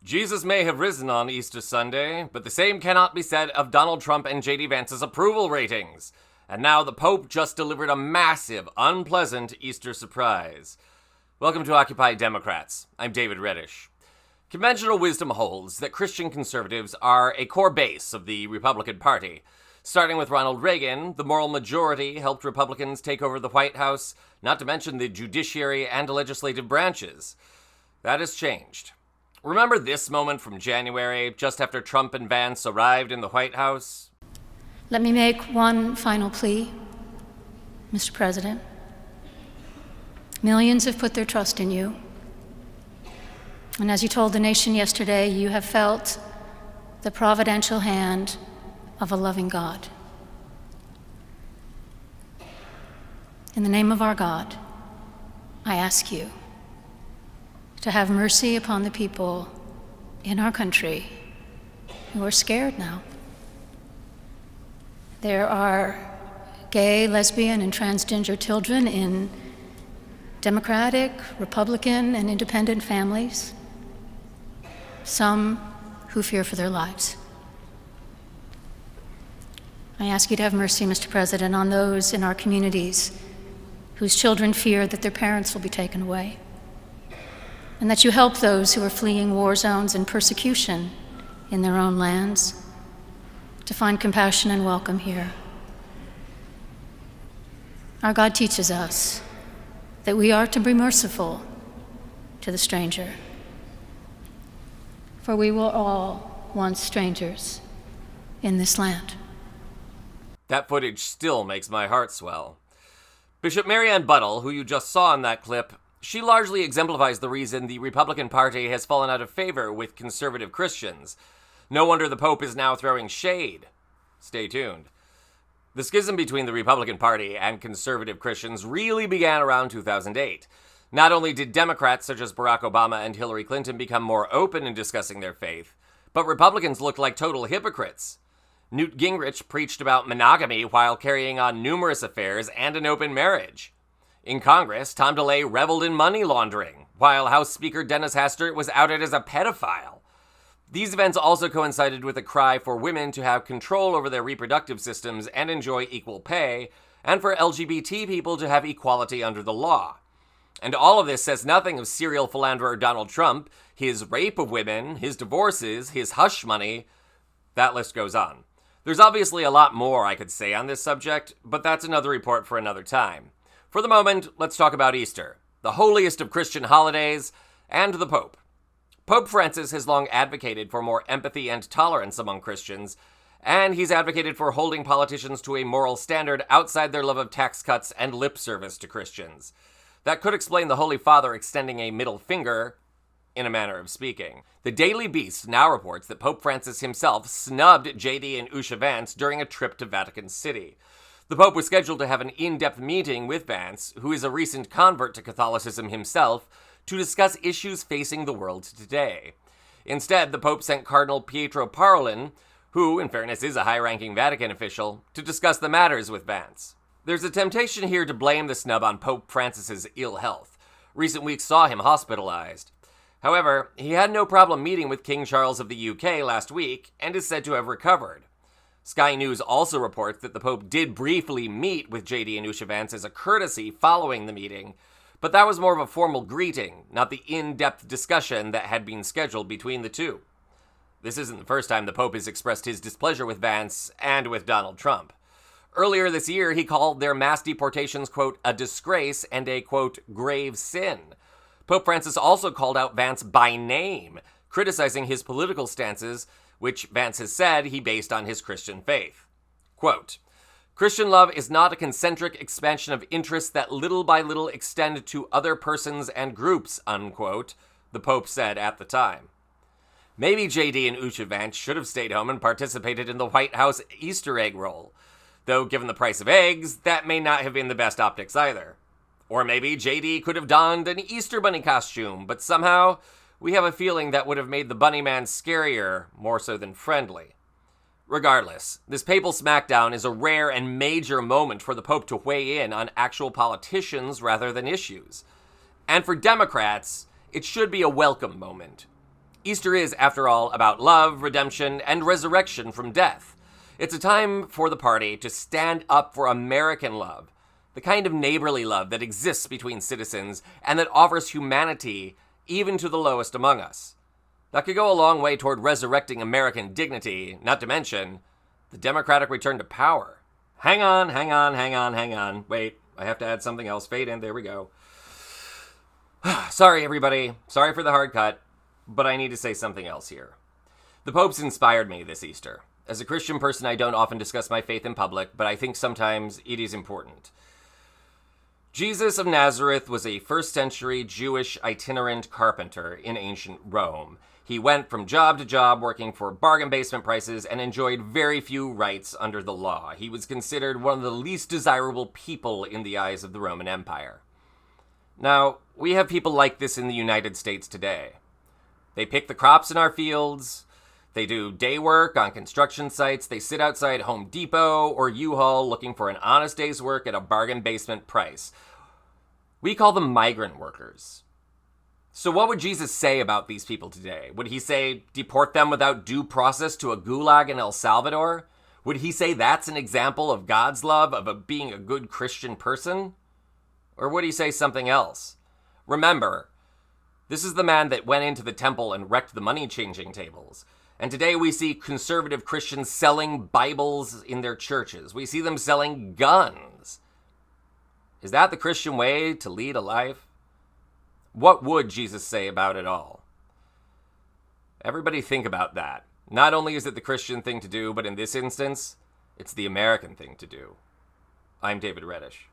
Jesus may have risen on Easter Sunday, but the same cannot be said of Donald Trump and JD Vance's approval ratings. And now the Pope just delivered a massive, unpleasant Easter surprise. Welcome to Occupy Democrats. I'm David Reddish. Conventional wisdom holds that Christian conservatives are a core base of the Republican Party. Starting with Ronald Reagan, the moral majority helped Republicans take over the White House, not to mention the judiciary and legislative branches. That has changed. Remember this moment from January, just after Trump and Vance arrived in the White House? Let me make one final plea, Mr. President. Millions have put their trust in you. And as you told the nation yesterday, you have felt the providential hand of a loving God. In the name of our God, I ask you to have mercy upon the people in our country who are scared now. There are gay, lesbian, and transgender children in Democratic, Republican, and independent families, some who fear for their lives. I ask you to have mercy, Mr. President, on those in our communities whose children fear that their parents will be taken away, and that you help those who are fleeing war zones and persecution in their own lands to find compassion and welcome here. Our God teaches us that we are to be merciful to the stranger, for we were all once strangers in this land. That footage still makes my heart swell. Bishop Mary Ann Buttle, who you just saw in that clip, she largely exemplifies the reason the Republican Party has fallen out of favor with conservative Christians. No wonder the Pope is now throwing shade. Stay tuned. The schism between the Republican Party and conservative Christians really began around 2008. Not only did Democrats such as Barack Obama and Hillary Clinton become more open in discussing their faith, but Republicans looked like total hypocrites. Newt Gingrich preached about monogamy while carrying on numerous affairs and an open marriage. In Congress, Tom DeLay reveled in money laundering, while House Speaker Dennis Hastert was outed as a pedophile. These events also coincided with a cry for women to have control over their reproductive systems and enjoy equal pay, and for LGBT people to have equality under the law. And all of this says nothing of serial philanderer Donald Trump, his rape of women, his divorces, his hush money. That list goes on. There's obviously a lot more I could say on this subject, but that's another report for another time. For the moment, let's talk about Easter, the holiest of Christian holidays, and the Pope. Pope Francis has long advocated for more empathy and tolerance among Christians, and he's advocated for holding politicians to a moral standard outside their love of tax cuts and lip service to Christians. That could explain the Holy Father extending a middle finger, in a manner of speaking. The Daily Beast now reports that Pope Francis himself snubbed JD and Vance during a trip to Vatican City. The Pope was scheduled to have an in-depth meeting with Vance, who is a recent convert to Catholicism himself, to discuss issues facing the world today. Instead, the Pope sent Cardinal Pietro Parolin, who, in fairness, is a high-ranking Vatican official, to discuss the matters with Vance. There's a temptation here to blame the snub on Pope Francis's ill health. Recent weeks saw him hospitalized. However, he had no problem meeting with King Charles of the UK last week and is said to have recovered. Sky News also reports that the Pope did briefly meet with JD and Vance as a courtesy following the meeting, but that was more of a formal greeting, not the in-depth discussion that had been scheduled between the two. This isn't the first time the Pope has expressed his displeasure with Vance and with Donald Trump. Earlier this year, he called their mass deportations, quote, a disgrace and a, quote, grave sin. Pope Francis also called out Vance by name, criticizing his political stances, which Vance has said he based on his Christian faith. Quote, Christian love is not a concentric expansion of interests that little by little extend to other persons and groups, unquote, the Pope said at the time. Maybe JD and Vance should have stayed home and participated in the White House Easter egg roll, though given the price of eggs, that may not have been the best optics either. Or maybe JD could have donned an Easter bunny costume, but somehow we have a feeling that would have made the bunny man scarier, more so than friendly. Regardless, this papal smackdown is a rare and major moment for the Pope to weigh in on actual politicians rather than issues. And for Democrats, it should be a welcome moment. Easter is, after all, about love, redemption, and resurrection from death. It's a time for the party to stand up for American love, the kind of neighborly love that exists between citizens and that offers humanity even to the lowest among us. That could go a long way toward resurrecting American dignity, not to mention the democratic return to power. Hang on. Wait, I have to add something else. Fade in, there we go. Sorry, everybody. Sorry for the hard cut, but I need to say something else here. The Pope's inspired me this Easter. As a Christian person, I don't often discuss my faith in public, but I think sometimes it is important. Jesus of Nazareth was a first-century Jewish itinerant carpenter in ancient Rome. He went from job to job working for bargain basement prices and enjoyed very few rights under the law. He was considered one of the least desirable people in the eyes of the Roman Empire. Now, we have people like this in the United States today. They pick the crops in our fields, they do day work on construction sites, they sit outside Home Depot or U-Haul looking for an honest day's work at a bargain basement price. We call them migrant workers. So what would Jesus say about these people today? Would he say, deport them without due process to a gulag in El Salvador? Would he say that's an example of God's love, of being a good Christian person? Or would he say something else? Remember, this is the man that went into the temple and wrecked the money-changing tables. And today we see conservative Christians selling Bibles in their churches. We see them selling guns. Is that the Christian way to lead a life? What would Jesus say about it all? Everybody think about that. Not only is it the Christian thing to do, but in this instance, it's the American thing to do. I'm David Reddish.